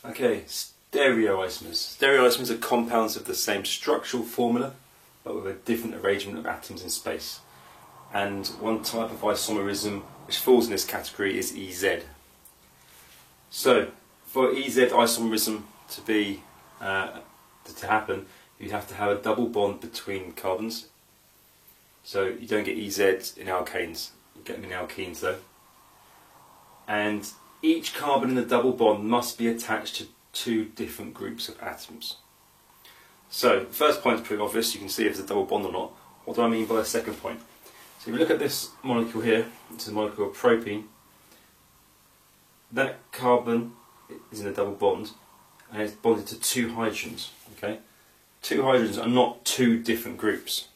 Okay, stereoisomers. Stereoisomers are compounds of the same structural formula, but with a different arrangement of atoms in space. And one type of isomerism which falls in this category is EZ. So, for EZ isomerism to happen, you'd have to have a double bond between carbons. So you don't get EZs in alkanes, you get them in alkenes though. And each carbon in the double bond must be attached to two different groups of atoms. So the first point is pretty obvious, you can see if there's a double bond or not. What do I mean by the second point? So if you look at this molecule here, it's a molecule of propene. That carbon is in a double bond and it's bonded to two hydrogens. Okay? Two hydrogens are not two different groups.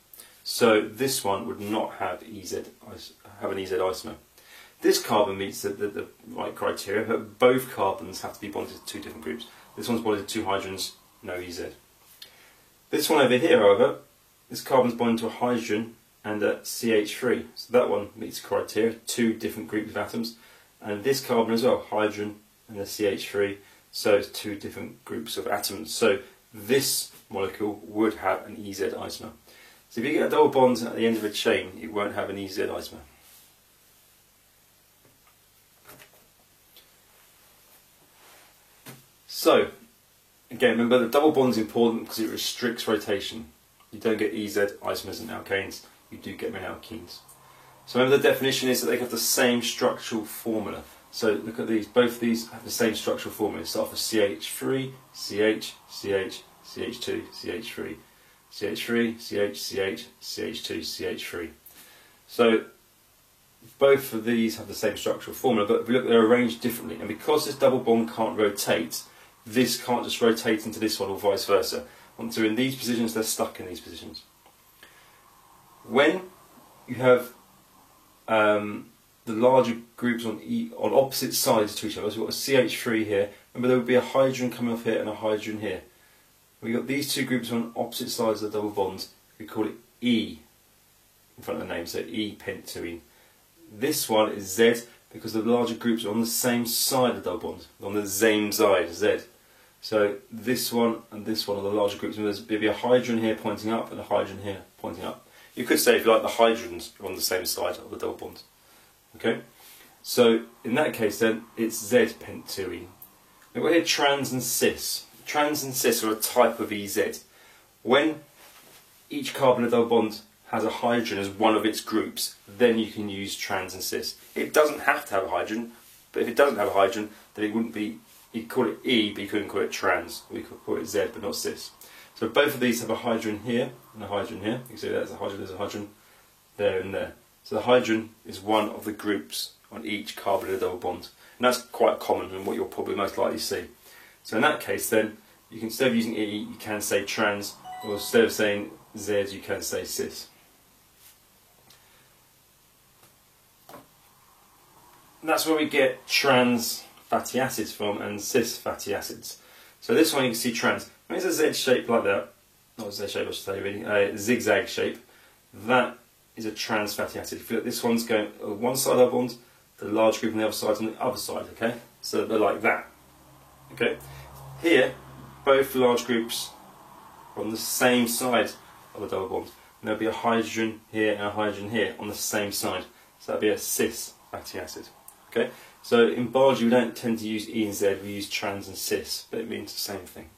So this one would not have an EZ isomer. This carbon meets the right criteria, but both carbons have to be bonded to two different groups. This one's bonded to two hydrogens, no EZ. This one over here, however, this carbon's bonded to a hydrogen and a CH3. So that one meets the criteria, two different groups of atoms. And this carbon as well, hydrogen and a CH3, so it's two different groups of atoms. So this molecule would have an EZ isomer. So if you get a double bond at the end of a chain, it won't have an EZ isomer. So, again, remember the double bond is important because it restricts rotation. You don't get EZ isomers in alkanes, you do get them in alkenes. So remember the definition is that they have the same structural formula. So look at these, both of these have the same structural formula. Start with CH3, CH, CH, CH2, CH3. CH3, CH, CH, CH2, CH3. So both of these have the same structural formula, but if we look, they're arranged differently. And because this double bond can't rotate, this can't just rotate into this one or vice versa. Once they're in these positions, they're stuck in these positions. When you have the larger groups on opposite sides to each other, so we've got a CH3 here, remember there would be a hydrogen coming off here and a hydrogen here. We've got these two groups on opposite sides of the double bond, we call it E in front of the name, so E pentoene. This one is Z because the larger groups are on the same side of the double bond, on the same side, Z. So this one and this one are the larger groups, and there's maybe a hydrogen here pointing up and a hydrogen here pointing up. You could say, if you like, the hydrogens are on the same side of the double bond. Okay? So in that case then, it's Z pentoene. We've got here trans and cis. Trans and cis are a type of EZ. When each carbon in a double bond has a hydrogen as one of its groups, then you can use trans and cis. It doesn't have to have a hydrogen, but if it doesn't have a hydrogen, then it wouldn't be, you could call it E, but you couldn't call it trans. We could call it Z, but not cis. So both of these have a hydrogen here and a hydrogen here. You can see there's a hydrogen there and there. So the hydrogen is one of the groups on each carbon in a double bond. And that's quite common and what you'll probably most likely see. So in that case then, you can, instead of using E, you can say trans, or instead of saying Z, you can say cis. And that's where we get trans fatty acids from and cis fatty acids. So this one you can see trans. When it's a Z shape like that, not a Z shape I should say really, a zigzag shape, that is a trans fatty acid. If you look, this one's going on one side of the bond, the large group on the other side on the other side, okay? So they're like that. Okay? Here, both large groups are on the same side of the double bond. And there'll be a hydrogen here and a hydrogen here on the same side. So that'll be a cis fatty acid. Okay? So in biology we don't tend to use E and Z, we use trans and cis, but it means the same thing.